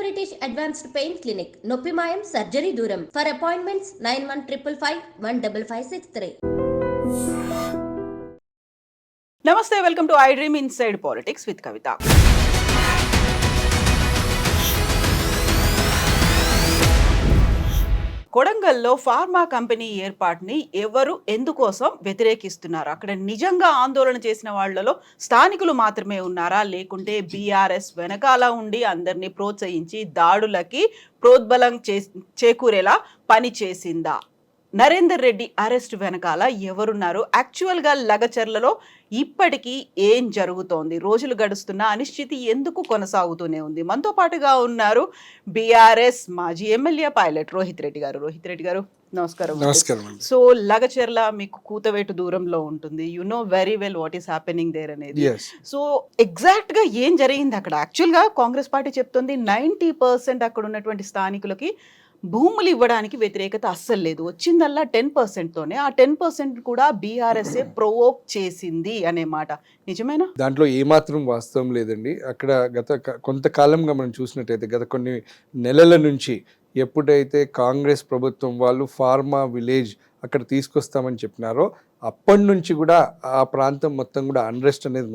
British advanced pain clinic, నొప్పి మాయం, surgery దూరం. For appointments 91555563. Namaste, welcome to i dream inside politics with Kavitha. కొడంగల్లో pharma company ఏర్పాటుని ఎవరు ఎందుకోసం వ్యతిరేకిస్తున్నారు? అక్కడ నిజంగా ఆందోళన చేసిన వాళ్లలో స్థానికులు మాత్రమే ఉన్నారా, లేకుంటే బీఆర్ఎస్ వెనకాల ఉండి అందరినీ ప్రోత్సహించి దాడులకి ప్రోద్బలం చేకూరేలా పని చేసిందా? నరేందర్ రెడ్డి అరెస్ట్ వెనకాల ఎవరున్నారు? యాక్చువల్గా లగచర్లలో ఇప్పటికీ ఏం జరుగుతోంది? రోజులు గడుస్తున్న అనిశ్చితి ఎందుకు కొనసాగుతూనే ఉంది? మనతో పాటుగా ఉన్నారు బీఆర్ఎస్ మాజీ ఎమ్మెల్యే పైలట్ రోహిత్ రెడ్డి గారు. రోహిత్ రెడ్డి గారు, నమస్కారం. నమస్కారం. సో లగచర్ల మీకు కూతవేటు దూరంలో ఉంటుంది. You know very well what is happening there అనేది. సో ఎగ్జాక్ట్ గా ఏం జరిగింది అక్కడ? యాక్చువల్గా కాంగ్రెస్ పార్టీ చెప్తుంది 90% అక్కడ ఉన్నటువంటి స్థానికులకి భూములు ఇవ్వడానికి వ్యతిరేకత అస్సలు లేదు, వచ్చిందల్లా 10%తోనే. ఆ 10% కూడా బీఆర్ఎస్ఏ ప్రొవోక్ చేసింది అనే మాట నిజమేనా? దాంట్లో ఏమాత్రం వాస్తవం లేదండి. అక్కడ గత కొంతకాలంగా మనం చూసినట్టయితే గత కొన్ని నెలల నుంచి ఎప్పుడైతే కాంగ్రెస్ ప్రభుత్వం వాళ్ళు ఫార్మా విలేజ్ అక్కడ తీసుకొస్తామని చెప్పినారో అప్పటి నుంచి కూడా ఆ ప్రాంతం మొత్తం కూడా అన్రెస్ట్ అనేది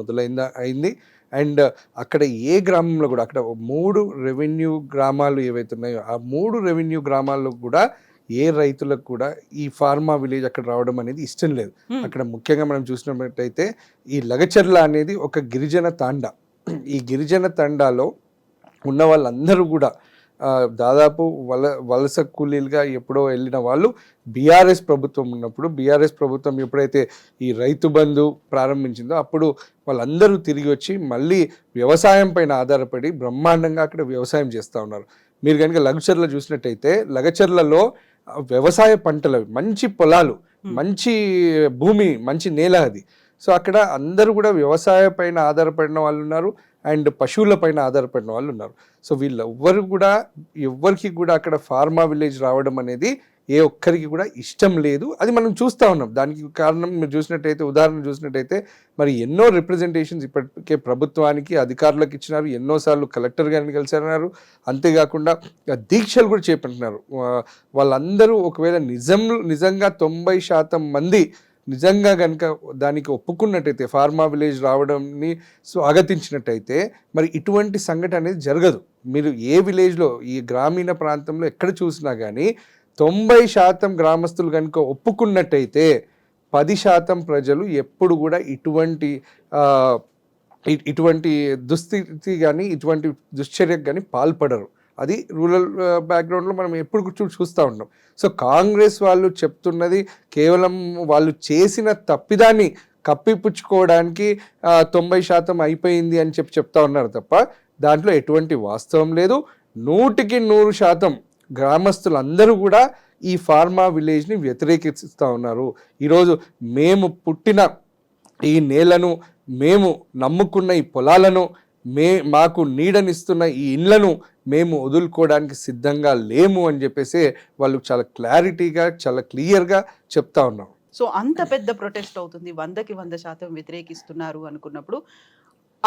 అయింది. అండ్ అక్కడ ఏ గ్రామంలో కూడా, అక్కడ 3 రెవెన్యూ గ్రామాలు ఏవైతే ఉన్నాయో ఆ 3 రెవెన్యూ గ్రామాల్లో కూడా ఏ రైతులకు కూడా ఈ ఫార్మా విలేజ్ అక్కడ రావడం అనేది ఇష్టం లేదు. అక్కడ ముఖ్యంగా మనం చూసినట్టయితే ఈ లగచర్ల అనేది ఒక గిరిజన తాండా. ఈ గిరిజన తాండాలో ఉన్న వాళ్ళందరూ కూడా దాదాపు వలస కూలీలుగా ఎప్పుడో వెళ్ళిన వాళ్ళు బీఆర్ఎస్ ప్రభుత్వం ఉన్నప్పుడు, బీఆర్ఎస్ ప్రభుత్వం ఎప్పుడైతే ఈ రైతు బంధు ప్రారంభించిందో అప్పుడు వాళ్ళందరూ తిరిగి వచ్చి మళ్ళీ వ్యవసాయం పైన ఆధారపడి బ్రహ్మాండంగా అక్కడ వ్యవసాయం చేస్తూ ఉన్నారు. మీరు కనుక లగచర్ల చూసినట్టయితే లగచర్లలో వ్యవసాయ పంటలు, మంచి పొలాలు, మంచి భూమి, మంచి నేల అది. సో అక్కడ అందరూ కూడా వ్యవసాయ పైన ఆధారపడిన వాళ్ళు ఉన్నారు అండ్ పశువుల పైన ఆధారపడిన వాళ్ళు ఉన్నారు. సో ఎవ్వరికి కూడా అక్కడ ఫార్మా విలేజ్ రావడం అనేది ఏ ఒక్కరికి కూడా ఇష్టం లేదు. అది మనం చూస్తూ ఉన్నాం. దానికి కారణం మీరు చూసినట్టయితే, ఉదాహరణ చూసినట్టయితే మరి ఎన్నో రిప్రజెంటేషన్స్ ఇప్పటికే ప్రభుత్వానికి అధికారులకు ఇచ్చినారు, ఎన్నోసార్లు కలెక్టర్ గారిని కలిసినారు. అంతేకాకుండా దీక్షలు కూడా చేపట్టినారు. వాళ్ళందరూ ఒకవేళ నిజంగా 90% మంది నిజంగా కనుక దానికి ఒప్పుకున్నట్టయితే, ఫార్మా విలేజ్ రావడంని స్వాగతించినట్టయితే మరి ఇటువంటి సంఘటన అనేది జరగదు. మీరు ఏ విలేజ్లో, ఈ గ్రామీణ ప్రాంతంలో ఎక్కడ చూసినా కానీ 90% గ్రామస్తులు కనుక ఒప్పుకున్నట్టయితే 10% ప్రజలు ఎప్పుడు కూడా ఇటువంటి దుస్థితి కానీ ఇటువంటి దుశ్చర్యకు కానీ పాల్పడరు. అది రూరల్ బ్యాక్గ్రౌండ్లో మనం ఎప్పుడు చూస్తూ ఉంటాం. సో కాంగ్రెస్ వాళ్ళు చెప్తున్నది కేవలం వాళ్ళు చేసిన తప్పిదాన్ని కప్పిపుచ్చుకోవడానికి 90% అయిపోయింది అని చెప్తా ఉన్నారు తప్ప దాంట్లో ఎటువంటి వాస్తవం లేదు. 100% గ్రామస్తులందరూ కూడా ఈ ఫార్మా విలేజ్ని వ్యతిరేకిస్తూ ఉన్నారు. ఈరోజు మేము పుట్టిన ఈ నేలను, మేము నమ్ముకున్న ఈ పొలాలను, మాకు నీడనిస్తున్న ఈ ఇండ్లను మేము వదులుకోవడానికి సిద్ధంగా లేము అని చెప్పేసి వాళ్ళు చాలా క్లారిటీగా, చాలా క్లియర్గా చెప్తా ఉన్నాం. సో అంత పెద్ద ప్రొటెస్ట్ అవుతుంది, 100కి 100% వ్యతిరేకిస్తున్నారు అనుకున్నప్పుడు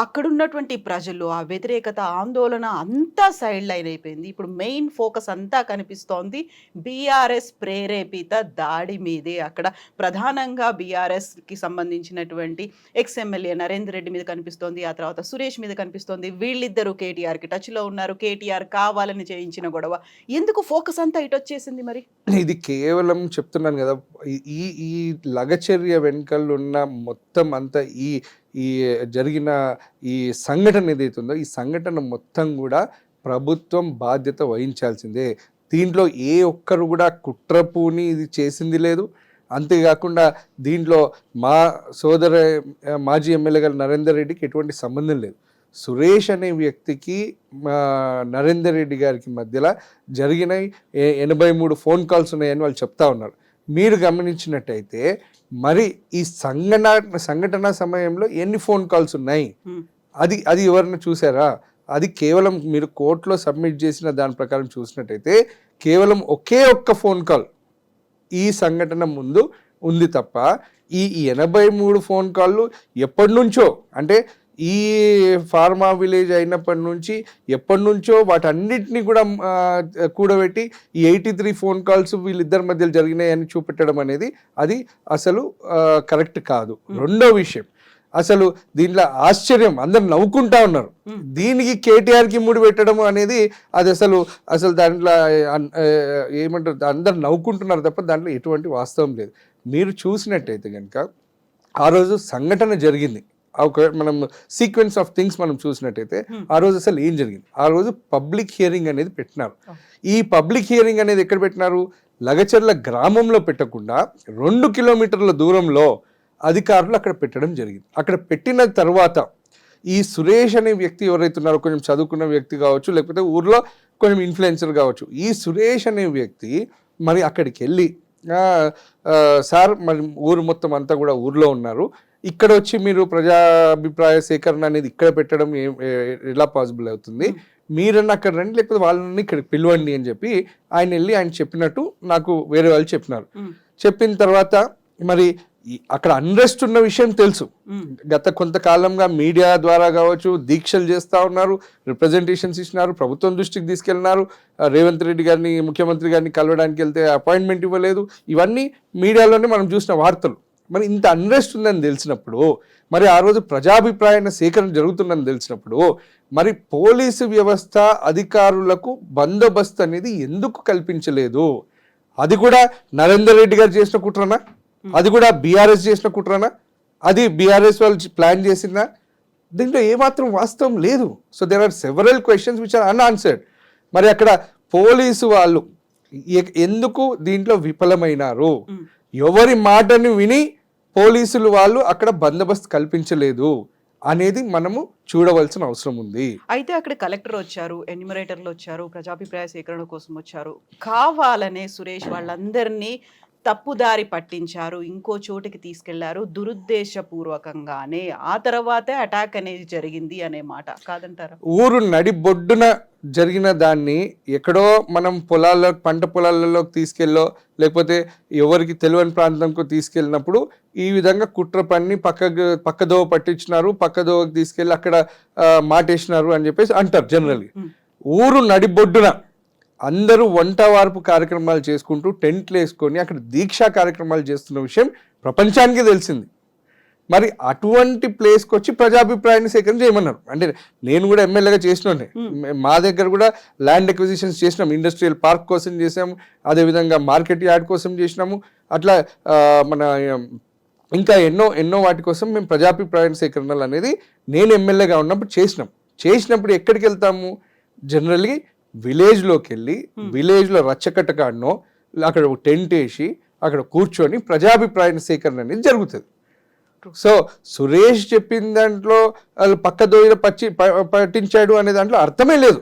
అక్కడున్నటువంటి ప్రజలు ఆ వ్యతిరేకత, ఆందోళన అంతా సైడ్ లైన్ అయిపోయింది. ఇప్పుడు మెయిన్ ఫోకస్ అంతా కనిపిస్తోంది బీఆర్ఎస్ ప్రేరేపిత దాడి మీదే. అక్కడ ప్రధానంగా బీఆర్ఎస్కి సంబంధించినటువంటి ఎమ్మెల్యే నరేందర్ రెడ్డి మీద కనిపిస్తోంది, ఆ తర్వాత సురేష్ మీద కనిపిస్తోంది. వీళ్ళిద్దరూ కేటీఆర్కి టచ్లో ఉన్నారు. కేటీఆర్ కావాలని చేయించిన గొడవ. ఎందుకు ఫోకస్ అంతా ఇటు వచ్చేసింది? మరి ఇది కేవలం చెప్తున్నాను కదా, ఈ లగచర్య వెనుకలు ఉన్న మొత్తం అంతా ఈ జరిగిన ఈ సంఘటన ఏదైతుందో ఈ సంఘటన మొత్తం కూడా ప్రభుత్వం బాధ్యత వహించాల్సిందే. దీంట్లో ఏ ఒక్కరు కూడా కుట్రపూని ఇది చేసింది లేదు. అంతేకాకుండా దీంట్లో మా మాజీ ఎమ్మెల్యే గారు నరేందర్ రెడ్డికి ఎటువంటి సంబంధం లేదు. సురేష్ అనే వ్యక్తికి నరేందర్ రెడ్డి గారికి మధ్యలో జరిగిన 83 ఫోన్ కాల్స్ ఉన్నాయని వాళ్ళు చెప్తా ఉన్నారు. మీరు గమనించినట్టయితే మరి ఈ సంఘటన సమయంలో ఎన్ని ఫోన్ కాల్స్ ఉన్నాయి అది ఎవరైనా చూసారా? అది కేవలం మీరు కోర్టులో సబ్మిట్ చేసిన దాని ప్రకారం చూసినట్టయితే కేవలం ఒకే ఒక్క ఫోన్ కాల్ ఈ సంఘటన ముందు ఉంది తప్ప ఈ 83 ఫోన్ కాళ్ళు ఎప్పటి నుంచో, అంటే ఈ ఫార్మా విలేజ్ అయినప్పటి నుంచి ఎప్పటి నుంచో వాటన్నిటిని కూడా కూడబెట్టి ఈ 83 ఫోన్ కాల్స్ వీళ్ళిద్దరి మధ్యలో జరిగినాయని చూపెట్టడం అనేది అది అసలు కరెక్ట్ కాదు. రెండో విషయం, అసలు దీంట్లో ఆశ్చర్యం, అందరు నవ్వుకుంటా ఉన్నారు. దీనికి కేటీఆర్కి ముడి పెట్టడం అనేది అది అసలు దాంట్లో ఏమంటారు, అందరు నవ్వుకుంటున్నారు తప్ప దాంట్లో ఎటువంటి వాస్తవం లేదు. మీరు చూసినట్టయితే కనుక ఆ రోజు సంఘటన జరిగింది, మనం సీక్వెన్స్ ఆఫ్ థింగ్స్ మనం చూసినట్టయితే ఆ రోజు అసలు ఏం జరిగింది. ఆ రోజు పబ్లిక్ హియరింగ్ అనేది పెట్టినారు. ఈ పబ్లిక్ హియరింగ్ అనేది ఎక్కడ పెట్టినారు? లగచర్ల గ్రామంలో పెట్టకుండా 2 కిలోమీటర్ల దూరంలో అధికారులు అక్కడ పెట్టడం జరిగింది. అక్కడ పెట్టిన తర్వాత ఈ సురేష్ అనే వ్యక్తి ఎవరైతే ఉన్నారో, కొంచెం చదువుకున్న వ్యక్తి కావచ్చు, లేకపోతే ఊర్లో కొంచెం ఇన్ఫ్లుయెన్సర్ కావచ్చు, ఈ సురేష్ అనే వ్యక్తి మరి అక్కడికి వెళ్ళి సార్ మరి ఊరు మొత్తం అంతా కూడా ఊర్లో ఉన్నారు, ఇక్కడ వచ్చి మీరు ప్రజాభిప్రాయ సేకరణ అనేది ఇక్కడ పెట్టడం ఎలా పాసిబుల్ అవుతుంది, మీరన్నా అక్కడ రండి లేకపోతే వాళ్ళని ఇక్కడ పిలవండి అని చెప్పి ఆయన వెళ్ళి ఆయన చెప్పినట్టు నాకు వేరే వాళ్ళు చెప్పినారు. చెప్పిన తర్వాత మరి అక్కడ అన్రెస్ట్ ఉన్న విషయం తెలుసు. గత కొంతకాలంగా మీడియా ద్వారా కావచ్చు దీక్షలు చేస్తూ ఉన్నారు, రిప్రజెంటేషన్స్ ఇచ్చినారు, ప్రభుత్వం దృష్టికి తీసుకెళ్ళినారు, రేవంత్ రెడ్డి గారిని ముఖ్యమంత్రి గారిని కలవడానికి వెళ్తే అపాయింట్మెంట్ ఇవ్వలేదు. ఇవన్నీ మీడియాలోనే మనం చూసిన వార్తలు. మరి ఇంత అన్రెస్ట్ ఉందని తెలిసినప్పుడు, మరి ఆ రోజు ప్రజాభిప్రాయ సేకరణ జరుగుతుందని తెలిసినప్పుడు, మరి పోలీసు వ్యవస్థ అధికారులకు బందోబస్తు అనేది ఎందుకు కల్పించలేదు? అది కూడా నరేందర్ రెడ్డి గారు చేసిన కుట్రనా? అది కూడా బీఆర్ఎస్ చేసిన కుట్రనా? అది బీఆర్ఎస్ వాళ్ళు ప్లాన్ చేసిందా? దీంట్లో ఏమాత్రం వాస్తవం లేదు. So there are several questions which are unanswered. మరి అక్కడ పోలీసు వాళ్ళు ఎందుకు దీంట్లో విఫలమైనారు? ఎవరి మాటను విని పోలీసులు వాళ్ళు అక్కడ బందోబస్తు కల్పించలేదు అనేది మనము చూడవలసిన అవసరం ఉంది. అయితే అక్కడ కలెక్టర్ వచ్చారు, ఎన్యూమరేటర్లు వచ్చారు, ప్రజాభిప్రాయ సేకరణ కోసం వచ్చారు, కావాలనే సురేష్ వాళ్ళందరినీ తప్పుదారి పట్టించారు, ఇంకో చోటికి తీసుకెళ్లారు దురుద్దేశపూర్వకంగానే. ఆ తర్వాతే అటాక్ అనేది జరిగింది అనే మాట కాదంటారా? ఊరు నడిబొడ్డున జరిగిన దాన్ని ఎక్కడో మనం పొలాల్లో పంట పొలాలలోకి తీసుకెళ్ళో లేకపోతే ఎవరికి తెలియని ప్రాంతంకు తీసుకెళ్ళినప్పుడు ఈ విధంగా కుట్ర పన్ని పక్కదోవ పట్టించినారు, పక్కదోవకి తీసుకెళ్ళి అక్కడ మాటేసినారు అని చెప్పేసి అంటారు జనరల్గా. ఊరు నడిబొడ్డున అందరూ వంట వార్పు కార్యక్రమాలు చేసుకుంటూ టెంట్లు వేసుకొని అక్కడ దీక్షా కార్యక్రమాలు చేస్తున్న విషయం ప్రపంచానికి తెలిసింది. మరి అటువంటి ప్లేస్కి వచ్చి ప్రజాభిప్రాయాన్ని సేకరణ చేయమన్నారు. అంటే నేను కూడా ఎమ్మెల్యేగా చేసినాను, మా దగ్గర కూడా ల్యాండ్ ఎక్విజిషన్స్ చేసినాం, ఇండస్ట్రియల్ పార్క్ కోసం చేసాము, అదేవిధంగా మార్కెట్ యార్డ్ కోసం చేసినాము, అట్లా మన ఇంకా ఎన్నో వాటి కోసం మేము ప్రజాభిప్రాయ సేకరణలు అనేది నేను ఎమ్మెల్యేగా ఉన్నప్పుడు చేసినప్పుడు ఎక్కడికి వెళ్తాము? జనరల్గా విలేజ్లోకి వెళ్ళి విలేజ్లో రచ్చకట్ట కాడనో అక్కడ టెంట్ వేసి అక్కడ కూర్చొని ప్రజాభిప్రాయ సేకరణ అనేది జరుగుతుంది. సో సురేష్ చెప్పిన దాంట్లో వాళ్ళు పక్కదోయిన పట్టించాడు అనే దాంట్లో అర్థమే లేదు.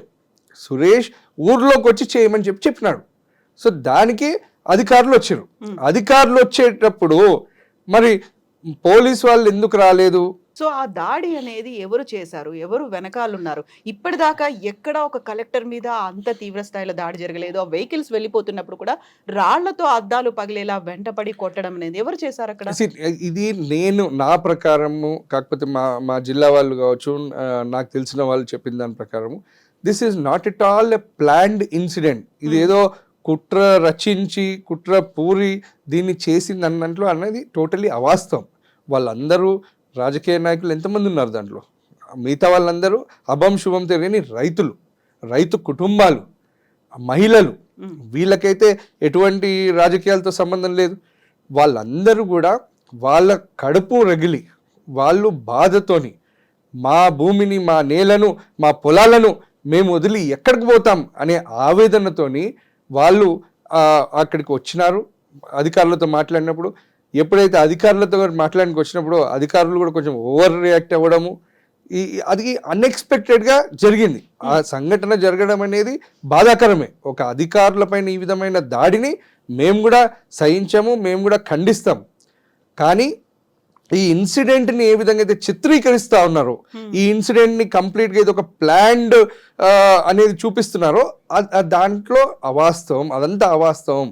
సురేష్ ఊర్లోకి వచ్చి చేయమని చెప్పినాడు. సో దానికి అధికారులు వచ్చారు. అధికారులు వచ్చేటప్పుడు మరి పోలీసు వాళ్ళు ఎందుకు రాలేదు? సో ఆ దాడి అనేది ఎవరు చేశారు, ఎవరు వెనకాలన్నారు? ఇప్పటిదాకా ఎక్కడ ఒక కలెక్టర్ మీద అంత తీవ్ర స్థాయిలో దాడి జరగలేదు. ఆ వెహికల్స్ వెళ్ళిపోతున్నప్పుడు కూడా రాళ్లతో అద్దాలు పగిలేలా వెంటపడి కొట్టడం అనేది ఎవరు చేశారు అక్కడ? ఇది నేను నా ప్రకారము, కాకపోతే మా జిల్లా వాళ్ళు కావచ్చు, నాకు తెలిసిన వాళ్ళు చెప్పిన దాని ప్రకారము this is not at all a planned incident. ఇది ఏదో కుట్ర రచించి కుట్ర పూరి దీన్ని చేసింది అన్నట్లు అనేది టోటలీ అవాస్తవం. వాళ్ళందరూ రాజకీయ నాయకులు ఎంతమంది ఉన్నారు దాంట్లో? మిగతా వాళ్ళందరూ అభం శుభం తెలియని రైతు కుటుంబాలు, మహిళలు, వీళ్ళకైతే ఎటువంటి రాజకీయాలతో సంబంధం లేదు. వాళ్ళందరూ కూడా వాళ్ళ కడుపు రగిలి వాళ్ళు బాధతోని మా భూమిని, మా నేలను, మా పొలాలను మేము వదిలి ఎక్కడికి పోతాం అనే ఆవేదనతోని వాళ్ళు అక్కడికి వచ్చినారు. అధికారులతో మాట్లాడినప్పుడు, ఎప్పుడైతే అధికారులతో మాట్లాడానికి వచ్చినప్పుడు అధికారులు కూడా కొంచెం ఓవర్ రియాక్ట్ అవ్వడము, అది అన్ఎక్స్పెక్టెడ్గా జరిగింది. ఆ సంఘటన జరగడం అనేది బాధాకరమే. ఒక అధికారులపైన ఈ విధమైన దాడిని మేము కూడా సహించాము, మేము కూడా ఖండిస్తాం. కానీ ఈ ఇన్సిడెంట్ని ఏ విధంగా అయితే చిత్రీకరిస్తూ ఉన్నారో, ఈ ఇన్సిడెంట్ని కంప్లీట్గా ఇది ఒక ప్లాన్డ్ అనేది చూపిస్తున్నారో దాంట్లో అవాస్తవం, అదంతా అవాస్తవం.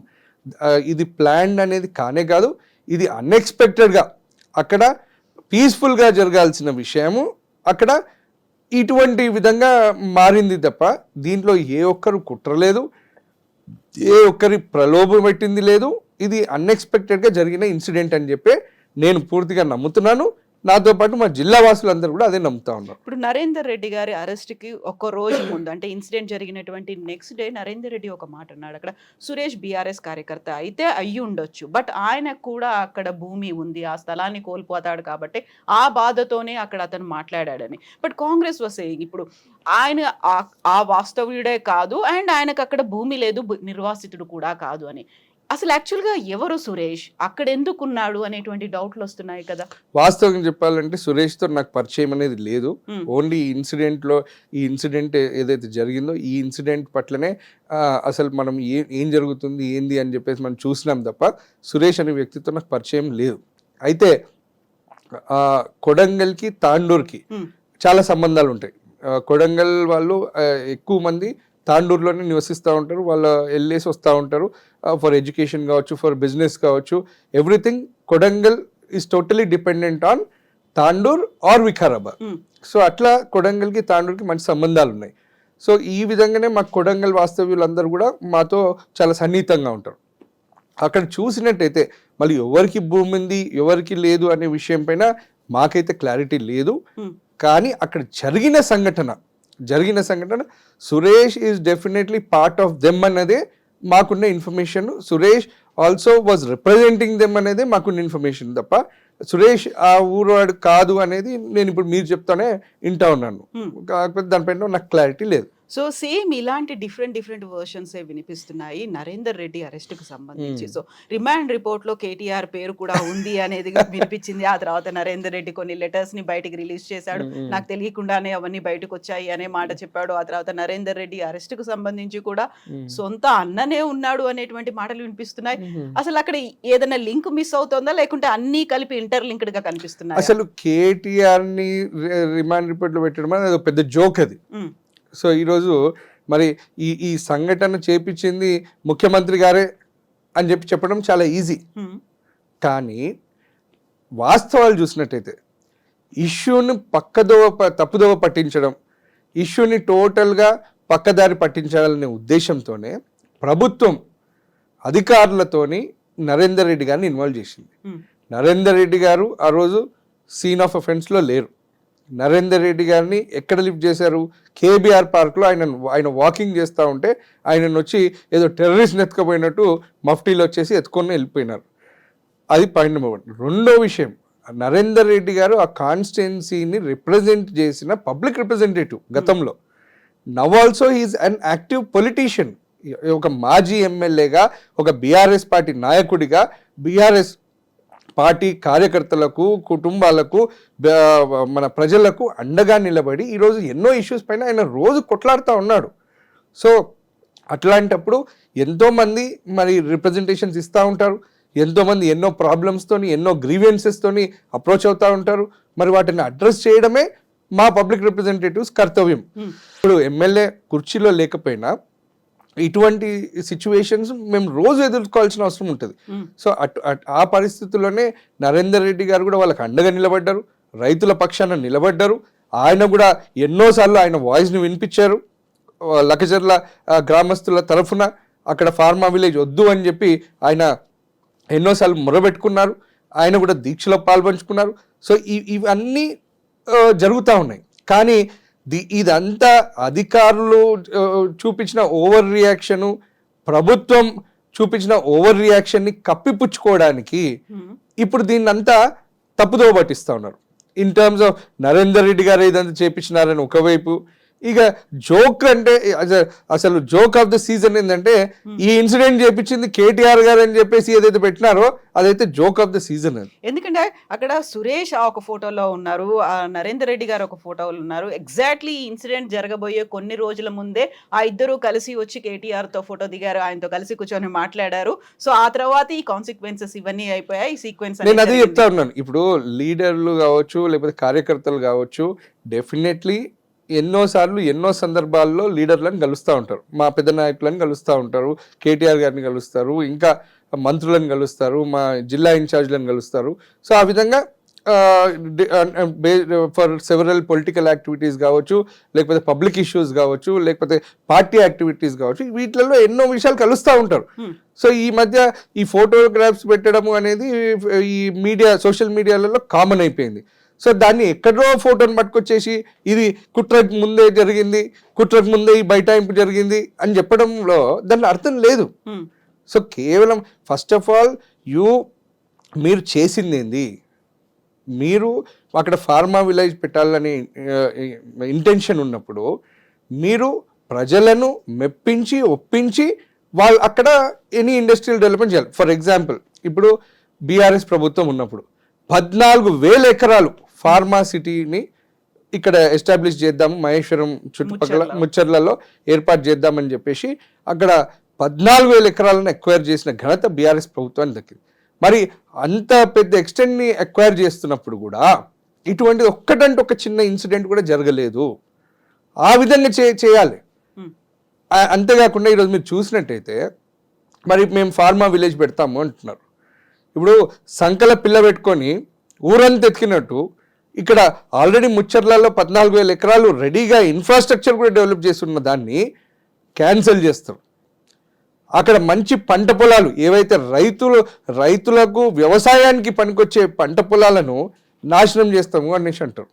ఇది ప్లాన్డ్ అనేది కానే కాదు, ఇది అన్ఎక్స్పెక్టెడ్గా అక్కడ పీస్ఫుల్గా జరగాల్సిన విషయము అక్కడ ఇటువంటి విధంగా మారింది తప్ప దీంట్లో ఏ ఒక్కరు కుట్రలేదు, ఏ ఒక్కరి ప్రలోభం పెట్టింది లేదు. ఇది అన్ఎక్స్పెక్టెడ్గా జరిగిన ఇన్సిడెంట్ అని చెప్పి నేను పూర్తిగా నమ్ముతున్నాను. నాతో పాటు మా జిల్లా వాసులందరూ కూడా అదే నమ్ముతా ఉన్నారు. ఇప్పుడు నరేందర్ రెడ్డి గారి అరెస్ట్కి ఒక్క రోజు ముందు, అంటే ఇన్సిడెంట్ జరిగినటువంటి నెక్స్ట్ డే, నరేందర్ రెడ్డి ఒక మాట అన్నాడు. అక్కడ సురేష్ బీఆర్ఎస్ కార్యకర్త అయితే అయ్యి ఉండొచ్చు, బట్ ఆయనకు కూడా అక్కడ భూమి ఉంది, ఆ స్థలాన్ని కోల్పోతాడు కాబట్టి ఆ బాధతోనే అక్కడ అతను మాట్లాడాడని. బట్ కాంగ్రెస్ వస్తే ఇప్పుడు ఆయన ఆ వాస్తవ్యుడే కాదు అండ్ ఆయనకు అక్కడ భూమి లేదు, నిర్వాసితుడు కూడా కాదు అని. అసలు యాక్చువల్గా ఎవరు సురేష్, అక్కడ ఎందుకున్నాడు అనేటువంటి డౌట్లు వస్తున్నాయి కదా. వాస్తవంగా చెప్పాలంటే సురేష్తో నాకు పరిచయం అనేది లేదు. ఓన్లీ ఈ ఇన్సిడెంట్ ఏదైతే జరిగిందో ఈ ఇన్సిడెంట్ పట్లనే అసలు మనం ఏం జరుగుతుంది ఏంది అని చెప్పేసి మనం చూసినాం తప్ప సురేష్ అనే వ్యక్తితో నాకు పరిచయం లేదు. అయితే కొడంగల్కి తాండూర్కి చాలా సంబంధాలు ఉంటాయి. కొడంగల్ వాళ్ళు ఎక్కువ మంది తాండూరులోనే నివసిస్తూ ఉంటారు, వాళ్ళు వెళ్ళేసి వస్తూ ఉంటారు ఫర్ ఎడ్యుకేషన్ కావచ్చు, ఫర్ బిజినెస్ కావచ్చు. Everything Kodangal is totally dependent on Tandur or Vikarabad. So అట్లా కొడంగల్కి తాండూర్కి మంచి సంబంధాలు ఉన్నాయి. సో ఈ విధంగానే మా కొడంగల్ వాస్తవ్యులందరూ కూడా మాతో చాలా సన్నిహితంగా ఉంటారు. అక్కడ చూసినట్టయితే మళ్ళీ ఎవరికి భూమి ఉంది ఎవరికి లేదు అనే విషయం పైన మాకైతే క్లారిటీ లేదు. కానీ అక్కడ జరిగిన సంఘటన Suresh is definitely part of them అన్నదే మాకున్న information. Suresh also was representing them అనేది మాకున్న ఇన్ఫర్మేషన్ తప్ప సురేష్ ఆ ఊరువాడు కాదు అనేది నేను ఇప్పుడు మీరు చెప్తానే వింటా ఉన్నాను. కాకపోతే దానిపైన నాకు క్లారిటీ లేదు. సో సేమ్ ఇలాంటి డిఫరెంట్ వర్షన్స్ వినిపిస్తున్నాయి నరేందర్ రెడ్డి అరెస్ట్కు సంబంధించి. సో రిమాండ్ రిపోర్ట్లో కేటీఆర్ పేరు కూడా ఉంది అనేది వినిపించింది. ఆ తర్వాత నరేందర్ రెడ్డి కొన్ని లెటర్స్ని బయటికి రిలీజ్ చేశాడు, నాకు తెలియకుండానే అవన్నీ బయటకు వచ్చాయి అనే మాట చెప్పాడు. ఆ తర్వాత నరేందర్ రెడ్డి అరెస్ట్కు సంబంధించి కూడా సొంత అన్ననే ఉన్నాడు అనేటువంటి మాటలు వినిపిస్తున్నాయి. అసలు అక్కడ ఏదైనా లింక్ మిస్ అవుతుందా లేకుంటే అన్నీ కలిపి ఇంటర్లింక్డ్ గా కనిపిస్తున్నాయి? అసలు కేటీఆర్ ని రిమాండ్ రిపోర్ట్లో పెట్టడం అనేది పెద్ద జోక్ అది. సో ఈరోజు మరి ఈ సంఘటన చేపించింది ముఖ్యమంత్రి గారే అని చెప్పడం చాలా ఈజీ. కానీ వాస్తవాలు చూసినట్టయితే ఇష్యూని తప్పుదోవ పట్టించడం, ఇష్యూని టోటల్గా పక్కదారి పట్టించాలనే ఉద్దేశంతోనే ప్రభుత్వం అధికారులతోని నరేందర్ రెడ్డి గారిని ఇన్వాల్వ్ చేసింది. నరేందర్ రెడ్డి గారు ఆ రోజు సీన్ ఆఫ్ అఫెన్స్లో లేరు. నరేందర్ రెడ్డి గారిని ఎక్కడ లిఫ్ట్ చేశారు? కేబీఆర్ పార్క్లో ఆయన వాకింగ్ చేస్తూ ఉంటే ఆయనను వచ్చి ఏదో టెర్రరిస్ట్ ఎత్తుకపోయినట్టు మఫ్టీలో వచ్చేసి ఎత్తుకొని వెళ్ళిపోయినారు. అది పాయింట్ నెంబర్ 1. రెండో విషయం, నరేందర్ రెడ్డి గారు ఆ కాన్స్టిట్యున్సీని రిప్రజెంట్ చేసిన పబ్లిక్ రిప్రజెంటేటివ్ గతంలో. Now also is an active politician. ఒక మాజీ ఎమ్మెల్యేగా, ఒక బీఆర్ఎస్ పార్టీ నాయకుడిగా, బీఆర్ఎస్ పార్టీ కార్యకర్తలకు, కుటుంబాలకు, మన ప్రజలకు అండగా నిలబడి ఈరోజు ఎన్నో ఇష్యూస్ పైన ఆయన రోజు కొట్లాడుతూ ఉన్నాడు. సో అట్లాంటప్పుడు ఎంతోమంది మరి రిప్రజెంటేషన్స్ ఇస్తూ ఉంటారు, ఎంతోమంది ఎన్నో ప్రాబ్లమ్స్తోని, ఎన్నో గ్రీవెన్సెస్తోని అప్రోచ్ అవుతూ ఉంటారు. మరి వాటిని అడ్రస్ చేయడమే మా పబ్లిక్ రిప్రజెంటేటివ్స్ కర్తవ్యం. ఇప్పుడు ఎమ్మెల్యే కుర్చీలో లేకపోయినా ఇటువంటి సిచ్యువేషన్స్ మేము రోజు ఎదుర్కోవాల్సిన అవసరం ఉంటుంది. సో ఆ పరిస్థితుల్లోనే నరేందర్ రెడ్డి గారు కూడా వాళ్ళకి అండగా నిలబడ్డారు, రైతుల పక్షాన నిలబడ్డారు. ఆయన కూడా ఎన్నోసార్లు ఆయన వాయిస్ని వినిపించారు. లకచర్ల గ్రామస్తుల తరఫున అక్కడ ఫార్మా విలేజ్ వద్దు అని చెప్పి ఆయన ఎన్నోసార్లు మొరబెట్టుకున్నారు. ఆయన కూడా దీక్షలో పాల్పంచుకున్నారు. సో ఇవన్నీ జరుగుతూ ఉన్నాయి. కానీ ఇదంతా అధికారులు చూపించిన ఓవర్ రియాక్షను, ప్రభుత్వం చూపించిన ఓవర్ రియాక్షన్ని కప్పిపుచ్చుకోవడానికి ఇప్పుడు దీన్నంతా తప్పుదోవ పట్టిస్తూ ఉన్నారు. In terms of Narender Reddy గారు ఇదంతా చేపించినారని ఒకవైపు, ఇక జోక్ అంటే అసలు జోక్ ఆఫ్ ద సీజన్ ఏంటంటే ఈ ఇన్సిడెంట్ చేపించింది కేటీఆర్ గారు అని చెప్పేసి ఏదైతే పెట్టినారో అదైతే జోక్ ఆఫ్ ద సీజన్ అని. ఎందుకంటే అక్కడ సురేష్ ఒక ఫోటోలో ఉన్నారు, నరేందర్ రెడ్డి గారు ఒక ఫోటోలో ఉన్నారు. ఎగ్జాక్ట్లీ ఈ ఇన్సిడెంట్ జరగబోయే కొన్ని రోజుల ముందే ఆ ఇద్దరు కలిసి వచ్చి కేటీఆర్ తో ఫోటో దిగారు, ఆయనతో కలిసి కూర్చొని మాట్లాడారు. సో ఆ తర్వాత ఈ కాన్సిక్వెన్సెస్ ఇవన్నీ అయిపోయాయి. ఈ సీక్వెన్స్ నేను అదే చెప్తా ఉన్నాను. ఇప్పుడు లీడర్లు కావచ్చు, లేకపోతే కార్యకర్తలు కావచ్చు, డెఫినెట్లీ ఎన్నోసార్లు ఎన్నో సందర్భాల్లో లీడర్లను కలుస్తూ ఉంటారు, మా పెద్ద నాయకులను కలుస్తూ ఉంటారు, కేటీఆర్ గారిని కలుస్తారు, ఇంకా మంత్రులను కలుస్తారు, మా జిల్లా ఇన్ఛార్జ్లను కలుస్తారు. సో ఆ విధంగా ఫర్ సెవరల్ పొలిటికల్ యాక్టివిటీస్ కావచ్చు, లేకపోతే పబ్లిక్ ఇష్యూస్ కావచ్చు, లేకపోతే పార్టీ యాక్టివిటీస్ కావచ్చు, వీటిలలో ఎన్నో విషయాలు కలుస్తూ ఉంటారు. సో ఈ మధ్య ఈ ఫోటోగ్రాఫ్స్ పెట్టడము అనేది ఈ మీడియా, సోషల్ మీడియాలలో కామన్ అయిపోయింది. సో దాన్ని ఎక్కడో ఫోటోని పట్టుకొచ్చేసి ఇది కుట్రకు ముందే జరిగింది, కుట్రకు ముందే ఈ బైటాయింపు జరిగింది అని చెప్పడంలో దాని అర్థం లేదు. సో కేవలం ఫస్ట్ ఆఫ్ ఆల్ మీరు చేసింది ఏంది? మీరు అక్కడ ఫార్మా విలేజ్ పెట్టాలని ఇంటెన్షన్ ఉన్నప్పుడు మీరు ప్రజలను మెప్పించి ఒప్పించి వాళ్ళు అక్కడ ఎనీ ఇండస్ట్రియల్ డెవలప్మెంట్ చేయాలి. ఫర్ ఎగ్జాంపుల్ ఇప్పుడు బీఆర్ఎస్ ప్రభుత్వం ఉన్నప్పుడు 14,000 ఎకరాలు ఫార్మా సిటీని ఇక్కడ ఎస్టాబ్లిష్ చేద్దాము, మహేశ్వరం చుట్టుపక్కల ముచ్చర్లలో ఏర్పాటు చేద్దామని చెప్పేసి అక్కడ 14,000 ఎకరాలను ఎక్వైర్ చేసిన ఘనత బీఆర్ఎస్ ప్రభుత్వానికి దక్కింది. మరి అంత పెద్ద ఎక్స్టెంట్ని ఎక్వైర్ చేస్తున్నప్పుడు కూడా ఇటువంటి ఒక్కటంటే ఒక చిన్న ఇన్సిడెంట్ కూడా జరగలేదు. ఆ విధంగా చేయాలి. అంతేకాకుండా ఈరోజు మీరు చూసినట్టయితే మరి మేము ఫార్మా విలేజ్ పెడతాము అంటున్నారు. ఇప్పుడు సంకల పిల్ల పెట్టుకొని ఊరంతా ఎత్తికినట్టు ఇక్కడ ఆల్రెడీ ముచ్చర్లలో 14,000 ఎకరాలు రెడీగా ఇన్ఫ్రాస్ట్రక్చర్ కూడా డెవలప్ చేస్తున్న దాన్ని క్యాన్సిల్ చేస్తారు. అక్కడ మంచి పంట పొలాలు ఏవైతే రైతులకు వ్యవసాయానికి పనికొచ్చే పంట పొలాలను నాశనం చేస్తాము అనేసి అంటారు.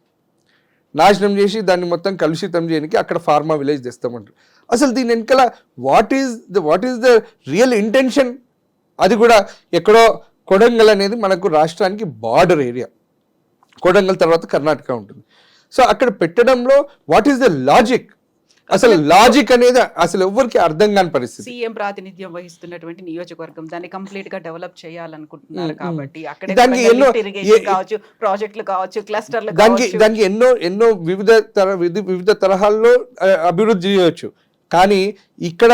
నాశనం చేసి దాన్ని మొత్తం కలుషితం చేయడానికి అక్కడ ఫార్మా విలేజ్ తెస్తామంటారు. అసలు దీని వెనకాల what is the real intention? అది కూడా ఎక్కడో కొడంగల్ అనేది మనకు రాష్ట్రానికి బార్డర్ ఏరియా. కొడంగల్ తర్వాత కర్ణాటక ఉంటుంది. సో అక్కడ పెట్టడంలో వాట్ ఈస్ ద లాజిక్? అసలు లాజిక్ అనేది అసలు ఎవరికి అర్థం కాని పరిస్థితి. సీఎం ప్రాతినిధ్యం వహిస్తున్నటువంటి నియోజకవర్గం దాన్ని కంప్లీట్ గా డెవలప్ చేయాలనుకుంటున్నారు కాబట్టి అక్కడ దానికి ఎన్నో కావచ్చు, ప్రాజెక్టులు కావచ్చు, క్లస్టర్లు దానికి ఎన్నో వివిధ తరహాల్లో అభివృద్ధి చేయవచ్చు. కానీ ఇక్కడ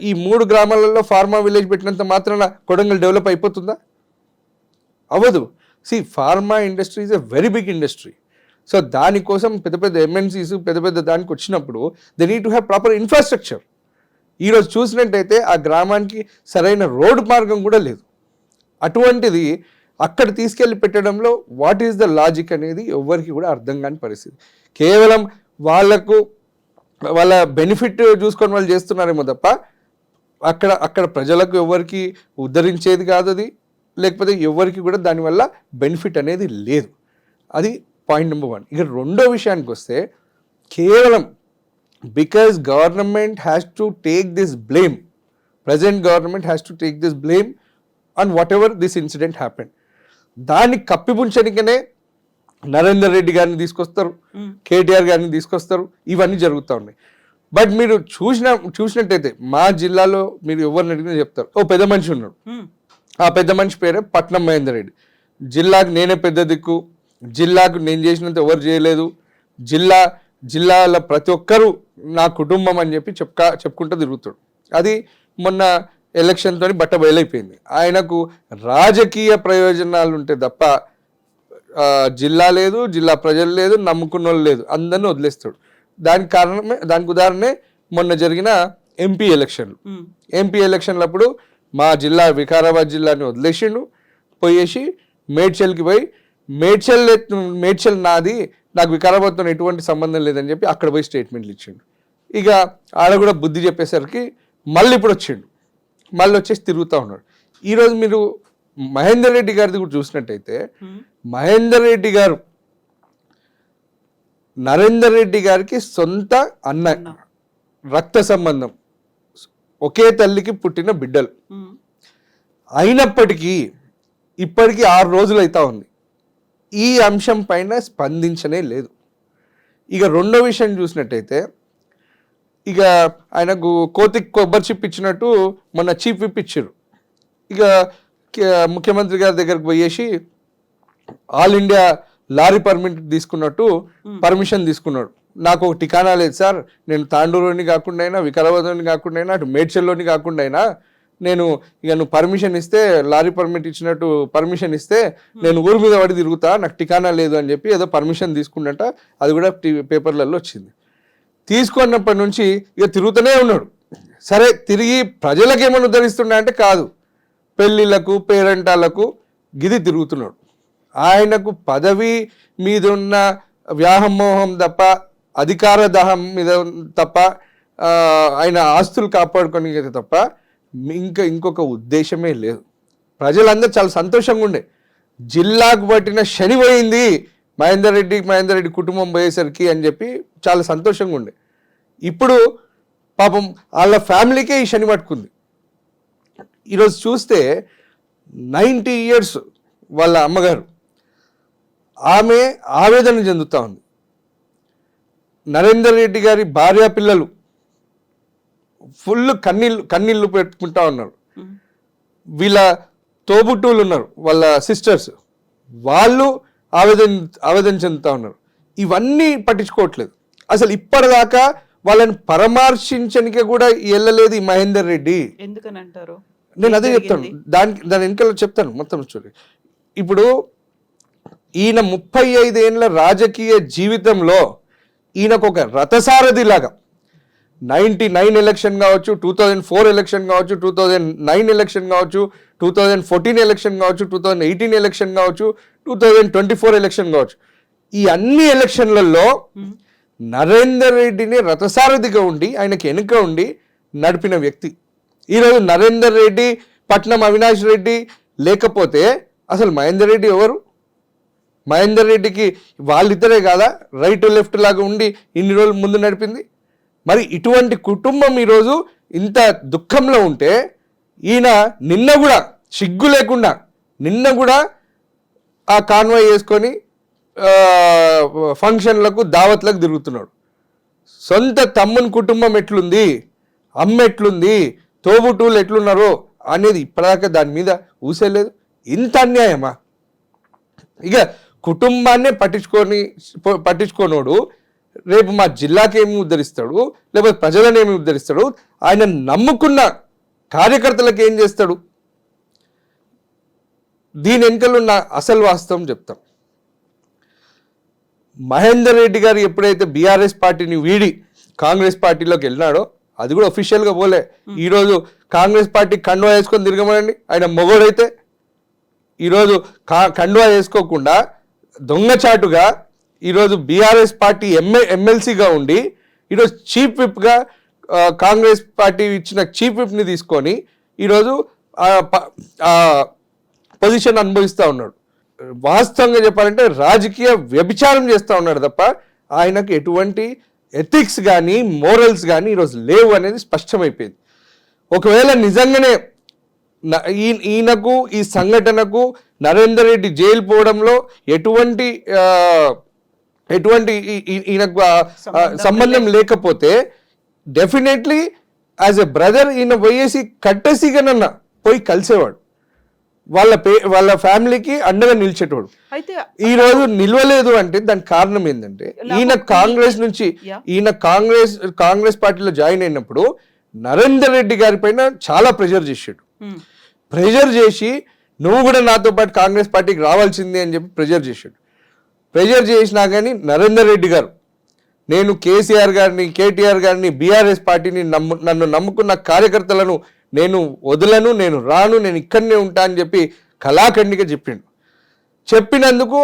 ఈ 3 గ్రామాలలో ఫార్మా విలేజ్ పెట్టినంత మాత్రాన కొడంగల్ డెవలప్ అయిపోతుందా? అవ్వదు. Pharma industry is a very big industry. So దానికోసం పెద్ద పెద్ద ఎంఎన్సీస్ పెద్ద దానికి వచ్చినప్పుడు they need to have proper infrastructure. ఈరోజు చూసినట్టయితే ఆ గ్రామానికి సరైన రోడ్డు మార్గం కూడా లేదు. అటువంటిది అక్కడ తీసుకెళ్ళి పెట్టడంలో వాట్ ఈస్ ద లాజిక్ అనేది ఎవరికి కూడా అర్థం కాని పరిస్థితి. కేవలం వాళ్ళ బెనిఫిట్ చూసుకొని వాళ్ళు చేస్తున్నారేమో తప్ప అక్కడ ప్రజలకు ఎవరికి ఉద్ధరించేది కాదు అది, లేకపోతే ఎవరికి కూడా దానివల్ల బెనిఫిట్ అనేది లేదు. అది పాయింట్ నెంబర్ 1. ఇక రెండో విషయానికి వస్తే కేవలం because government has to take this blame, present government has to take this blame on what ever this incident happened. దాన్ని కప్పిపుంచడానికనే నరేందర్ రెడ్డి గారిని తీసుకొస్తారు, కేటీఆర్ గారిని తీసుకొస్తారు, ఇవన్నీ జరుగుతూ ఉన్నాయి. బట్ మీరు చూసినట్టయితే మా జిల్లాలో మీరు ఎవరిని అడిగినా చెప్తారు, ఓ పెద్ద మనిషి ఉన్నాడు, ఆ పెద్ద మనిషి పేరే పట్నం మహేందర్ రెడ్డి. జిల్లాకు నేనే పెద్ద దిక్కు, జిల్లాకు నేను చేసినంత ఎవరు చేయలేదు, జిల్లాలో ప్రతి ఒక్కరూ నా కుటుంబం అని చెప్పి చెప్పుకుంటూ తిరుగుతాడు. అది మొన్న ఎలక్షన్తో బట్ట బయలైపోయింది. ఆయనకు రాజకీయ ప్రయోజనాలు ఉంటే తప్ప జిల్లా లేదు, జిల్లా ప్రజలు లేదు, నమ్ముకున్న వాళ్ళు లేదు, అందరినీ వదిలేస్తాడు. దానికి ఉదాహరణే మొన్న జరిగిన ఎంపీ ఎలక్షన్లప్పుడు మా జిల్లా వికారాబాద్ జిల్లాని వదిలేసిండు, పోయేసి మేడ్చల్కి పోయి మేడ్చల్ నాది, నాకు వికారాబాద్తో ఎటువంటి సంబంధం లేదని చెప్పి అక్కడ పోయి స్టేట్మెంట్లు ఇచ్చిండు. ఇక ఆడ కూడా బుద్ధి చెప్పేసరికి మళ్ళీ ఇప్పుడు వచ్చిండు, మళ్ళీ వచ్చేసి తిరుగుతూ ఉన్నాడు. ఈరోజు మీరు మహేందర్ రెడ్డి గారిది కూడా చూసినట్టయితే మహేందర్ రెడ్డి గారు నరేందర్ రెడ్డి గారికి సొంత అన్న, రక్త సంబంధం, ఒకే తల్లికి పుట్టిన బిడ్డలు. అయినప్పటికీ ఇప్పటికీ 6 రోజులు అవుతా ఉంది, ఈ అంశం పైన స్పందించనే లేదు. ఇక రెండో విషయం చూసినట్టయితే ఇక ఆయనకు కోతికి కొబ్బరి చిప్ ఇచ్చినట్టు మొన్న చీఫ్ విప్ ఇచ్చారు. ఇక ముఖ్యమంత్రి గారి దగ్గరకు పోయేసి ఆల్ ఇండియా లారీ పర్మిట్ తీసుకున్నట్టు పర్మిషన్ తీసుకున్నాడు. నాకు ఒక ఠికానా లేదు సార్, నేను తాండూరులోని కాకుండా అయినా, వికారాబాద్లోని కాకుండా అయినా, అటు మేడ్చల్లోని కాకుండా అయినా, నేను ఇక నువ్వు పర్మిషన్ ఇస్తే, లారీ పర్మిట్ ఇచ్చినట్టు పర్మిషన్ ఇస్తే నేను ఊరి మీద పడి తిరుగుతా, నాకు ఠికానా లేదు అని చెప్పి ఏదో పర్మిషన్ తీసుకున్నట్ట. అది కూడా పేపర్లలో వచ్చింది. తీసుకున్నప్పటి నుంచి ఇక తిరుగుతూనే ఉన్నాడు. సరే, తిరిగి ప్రజలకు ఏమైనా ఉద్ధరిస్తున్నా అంటే కాదు, పెళ్ళిళ్ళకు పేరెంటాలకు గిది తిరుగుతున్నాడు. ఆయనకు పదవి మీద ఉన్న వ్యామోహం తప్ప, అధికార దాహం మీద తప్ప, ఆయన ఆస్తులు కాపాడుకోవడానికి తప్ప ఇంకొక ఉద్దేశమే లేదు. ప్రజలందరూ చాలా సంతోషంగా ఉండే. జిల్లాకు పట్టిన శని పోయింది మహేందర్ రెడ్డి కుటుంబం పోయేసరికి అని చెప్పి చాలా సంతోషంగా ఉండే. ఇప్పుడు పాపం వాళ్ళ ఫ్యామిలీకే ఈ శని పట్టుకుంది. ఈరోజు చూస్తే 90 years వాళ్ళ అమ్మగారు, ఆమె ఆవేదన చెందుతూ ఉంది. నరేందర్ రెడ్డి గారి భార్య పిల్లలు ఫుల్ కన్నీళ్ళు పెట్టుకుంటా ఉన్నారు. వీళ్ళ తోబుట్టువులు ఉన్నారు, వాళ్ళ సిస్టర్స్, వాళ్ళు ఆవేదన చెందుతూ ఉన్నారు. ఇవన్నీ పట్టించుకోవట్లేదు. అసలు ఇప్పటిదాకా వాళ్ళని పరామర్శించడానికి కూడా వెళ్ళలేదు ఈ మహేందర్ రెడ్డి. ఎందుకని అంటారు? నేను అదే చెప్తాను, దాని వెనకాల చెప్తాను మొత్తం స్టోరీ. ఇప్పుడు ఈయన 35 ఏళ్ళ రాజకీయ జీవితంలో ఈయనకు ఒక రథసారథి లాగా 99 ఎలక్షన్ కావచ్చు, 2004 ఎలక్షన్ కావచ్చు, 2009 ఎలక్షన్ కావచ్చు, 2014 ఎలక్షన్ కావచ్చు, 2018 ఎలక్షన్ కావచ్చు, 2024 ఎలక్షన్ కావచ్చు, ఈ అన్ని ఎలక్షన్లలో నరేందర్ రెడ్డిని రథసారథిగా ఉండి ఆయనకి వెనుక ఉండి నడిపిన వ్యక్తి. ఈరోజు నరేందర్ రెడ్డి, పట్నం అవినాష్ రెడ్డి లేకపోతే అసలు మహేందర్ రెడ్డి ఎవరు? మహేందర్ రెడ్డికి వాళ్ళిద్దరే కాదా రైట్ లెఫ్ట్ లాగా ఉండి ఇన్ని రోజులు ముందు నడిపింది? మరి ఇటువంటి కుటుంబం ఈరోజు ఇంత దుఃఖంలో ఉంటే ఈయన నిన్న కూడా సిగ్గు లేకుండా నిన్న కూడా ఆ కాన్వాయ్ చేసుకొని ఫంక్షన్లకు దావత్లకు తిరుగుతున్నాడు. సొంత తమ్ముని కుటుంబం ఎట్లుంది, అమ్మ ఎట్లుంది, తోబుట్టువులు ఎట్లున్నారో అనేది ఇప్పటిదాకా దాని మీద ఊసేలేదు. ఇంత అన్యాయమా? ఇక కుటుంబాన్నే పట్టించుకోనోడు రేపు మా జిల్లాకి ఏమి ఉద్ధరిస్తాడు, లేకపోతే ప్రజలను ఏమి ఉద్ధరిస్తాడు, ఆయన నమ్ముకున్న కార్యకర్తలకు ఏం చేస్తాడు? దీని వెనుకలున్న అసలు వాస్తవం చెప్తాం. మహేందర్ రెడ్డి గారు ఎప్పుడైతే బీఆర్ఎస్ పార్టీని వీడి కాంగ్రెస్ పార్టీలోకి వెళ్ళినాడో, అది కూడా అఫీషియల్గా పోలే. ఈరోజు కాంగ్రెస్ పార్టీ కండువా వేసుకొని తిరగమనండి, ఆయన మొగోడైతే ఈరోజు కండువా వేసుకోకుండా దొంగచాటుగా ఈరోజు బీఆర్ఎస్ పార్టీ ఎమ్మెల్సీగా ఉండి ఈరోజు చీఫ్ విప్గా కాంగ్రెస్ పార్టీ ఇచ్చిన చీఫ్ విప్ని తీసుకొని ఈరోజు పొజిషన్ అనుభవిస్తూ ఉన్నాడు. వాస్తవంగా చెప్పాలంటే రాజకీయ వ్యభిచారం చేస్తూ ఉన్నాడు తప్ప ఆయనకు ఎటువంటి ఎథిక్స్ కానీ మోరల్స్ కానీ ఈరోజు లేవు అనేది స్పష్టమైపోయింది. ఒకవేళ నిజంగానే ఈయనకు ఈ సంఘటనకు నరేందర్ రెడ్డి జైలు పోవడంలో ఎటువంటి ఈయనకు సంబంధం లేకపోతే డెఫినెట్లీ యాజ్ ఎ బ్రదర్ ఈయన పోయేసి కట్టసిగానన్నా పోయి కలిసేవాడు, వాళ్ళ ఫ్యామిలీకి అండగా నిలిచేటోడు. అయితే ఈ రోజు నిలవలేదు అంటే దానికి కారణం ఏంటంటే ఈయన కాంగ్రెస్ పార్టీలో జాయిన్ అయినప్పుడు నరేందర్ రెడ్డి గారి పైన చాలా ప్రెషర్ చేసాడు. ప్రెషర్ చేసి నువ్వు కూడా నాతో పాటు కాంగ్రెస్ పార్టీకి రావాల్సిందే అని చెప్పి ప్రెషర్ చేసినా కానీ నరేందర్ రెడ్డి గారు, నేను కేసీఆర్ గారిని, కేటీఆర్ గారిని, బీఆర్ఎస్ పార్టీని నన్ను నమ్ముకున్న కార్యకర్తలను నేను వదలను, నేను రాను, నేను ఇక్కడనే ఉంటా అని చెప్పి కళాఖండిగా చెప్పినందుకు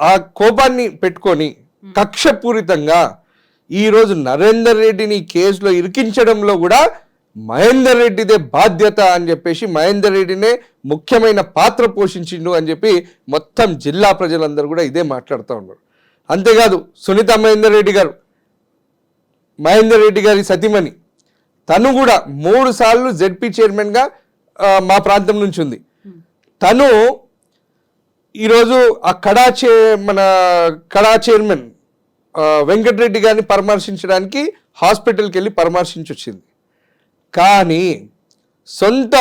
ఆ కోపాన్ని పెట్టుకొని కక్షపూరితంగా ఈరోజు నరేందర్ రెడ్డిని కేసులో ఇరికించడంలో కూడా మహేందర్ రెడ్డిదే బాధ్యత అని చెప్పేసి మహేందర్ రెడ్డినే ముఖ్యమైన పాత్ర పోషించిండు అని చెప్పి మొత్తం జిల్లా ప్రజలందరూ కూడా ఇదే మాట్లాడుతూ ఉన్నారు. అంతేకాదు సునీత మహేందర్ రెడ్డి గారి సతీమణి, తను కూడా 3 సార్లు జెడ్పీ చైర్మన్గా మా ప్రాంతం నుంచి ఉంది. తను ఈరోజు ఆ మన కడా చైర్మన్ వెంకటరెడ్డి గారిని పరామర్శించడానికి హాస్పిటల్కి వెళ్ళి పరామర్శించి వచ్చింది. కానీ సొంత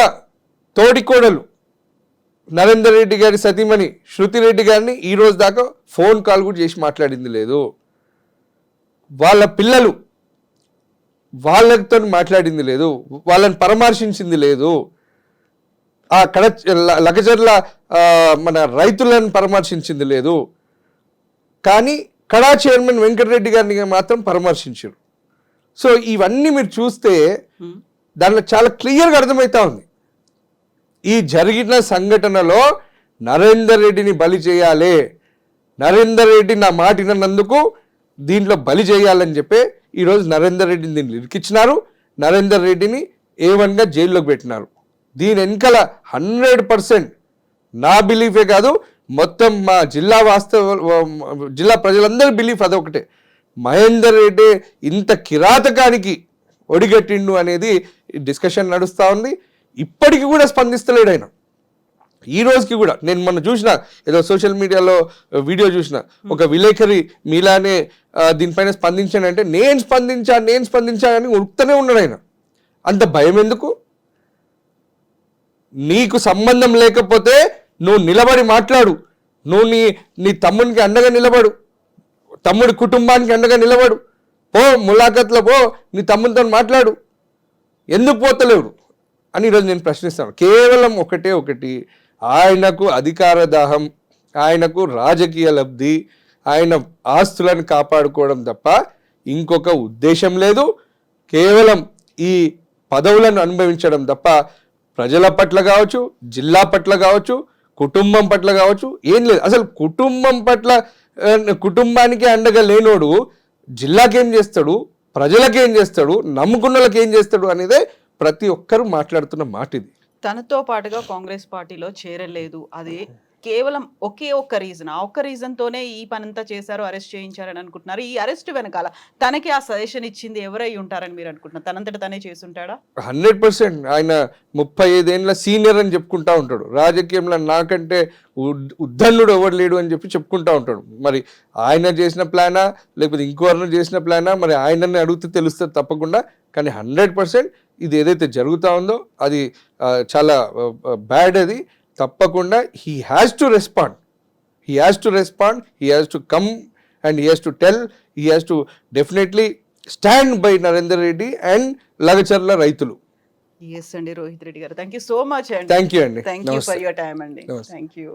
తోడికోడలు నరేందర్ రెడ్డి గారి సతీమణి శృతిరెడ్డి గారిని ఈరోజు దాకా ఫోన్ కాల్ కూడా చేసి మాట్లాడింది లేదు. వాళ్ళ పిల్లలు వాళ్ళతో మాట్లాడింది లేదు, వాళ్ళని పరామర్శించింది లేదు. అక్కడ లగజర్ల మన రైతులను పరామర్శించింది లేదు. కానీ కడా చైర్మన్ వెంకటరెడ్డి గారిని మాత్రం పరామర్శించారు. సో ఇవన్నీ మీరు చూస్తే దానిలో చాలా క్లియర్గా అర్థమవుతా ఉంది. ఈ జరిగిన సంఘటనలో నరేందర్ రెడ్డిని బలి చేయాలి, నరేందర్ రెడ్డి నా మాట విన్నందుకు దీంట్లో బలి చేయాలని చెప్పి ఈరోజు నరేందర్ రెడ్డిని దీన్ని ఇరికిచ్చినారు. నరేందర్ రెడ్డిని A1గా జైల్లోకి పెట్టినారు. దీని వెనకాల 100% నా బిలీఫే కాదు, మొత్తం మా జిల్లా ప్రజలందరి బిలీఫ్ అదొకటే. మహేందర్ రెడ్డి ఇంత కిరాతకానికి ఒడిగట్టిండు అనేది డిస్కషన్ నడుస్తూ ఉంది. ఇప్పటికీ కూడా స్పందిస్తలేడు ఆయన. ఈ రోజుకి కూడా నేను మొన్న చూసిన ఏదో సోషల్ మీడియాలో వీడియో చూసిన, ఒక విలేకరి మీలానే దీనిపైన స్పందించానంటే నేను స్పందించా అని ఉరుకుతూనే ఉన్నాడు ఆయన. అంత భయం ఎందుకు? నీకు సంబంధం లేకపోతే నువ్వు నిలబడి మాట్లాడు, నువ్వు నీ తమ్మునికి అండగా నిలబడు, తమ్ముడి కుటుంబానికి అండగా నిలబడు, పో ములాఖత్లో పో, నీ తమ్మునితో మాట్లాడు, ఎందుకు పోతలేవు అని ఈరోజు నేను ప్రశ్నిస్తాను. కేవలం ఒకటి, ఆయనకు అధికార దాహం, ఆయనకు రాజకీయ లబ్ధి, ఆయన ఆస్తులను కాపాడుకోవడం తప్ప ఇంకొక ఉద్దేశం లేదు. కేవలం ఈ పదవులను అనుభవించడం తప్ప ప్రజల పట్ల కావచ్చు, జిల్లా పట్ల కావచ్చు, కుటుంబం పట్ల కావచ్చు ఏం లేదు. అసలు కుటుంబానికి అండగా లేనోడు జిల్లాకేం చేస్తాడు, ప్రజలకేం చేస్తాడు, నమ్ముకున్న వాళ్ళకి ఏం చేస్తాడు అనేదే ప్రతి ఒక్కరూ మాట్లాడుతున్న మాట ఇది. తనతో పాటుగా కాంగ్రెస్ పార్టీలో చేరలేదు, అది కేవలం ఒకే ఒక్క రీజన్, ఆ ఒక్క రీజన్తోనే ఈ పనంతా చేశారు, అరెస్ట్ చేయించారని అనుకుంటున్నారు. ఈ అరెస్ట్ వెనకాల తనకి ఆ సజెషన్ ఇచ్చింది ఎవరై ఉంటారని మీరు అనుకుంటున్నారు? తనంతట తనే చేసుంటాడా? 100%. ఆయన 35 ఏళ్ళ సీనియర్ అని చెప్పుకుంటా ఉంటాడు. రాజకీయంలో నాకంటే ఉద్దన్నుడు ఎవరు లేడు అని చెప్పుకుంటా ఉంటాడు. మరి ఆయన చేసిన ప్లానా లేకపోతే ఇంకోరిని చేసిన ప్లానా, మరి ఆయనని అడిగితే తెలుస్తుంది తప్పకుండా. కానీ 100% ఇది ఏదైతే జరుగుతూ ఉందో అది చాలా బ్యాడ్. అది తప్పకుండా he has to respond, he has to come and he has to tell, he has to definitely stand by Narendra Reddy and Lagacherla రైతులు. ఎస్ అండి, రోహిత్ రెడ్డి గారు, థ్యాంక్ యూ సో మచ్ అండి. థ్యాంక్ యూ అండి. Thank you for your time అండి. Thank you.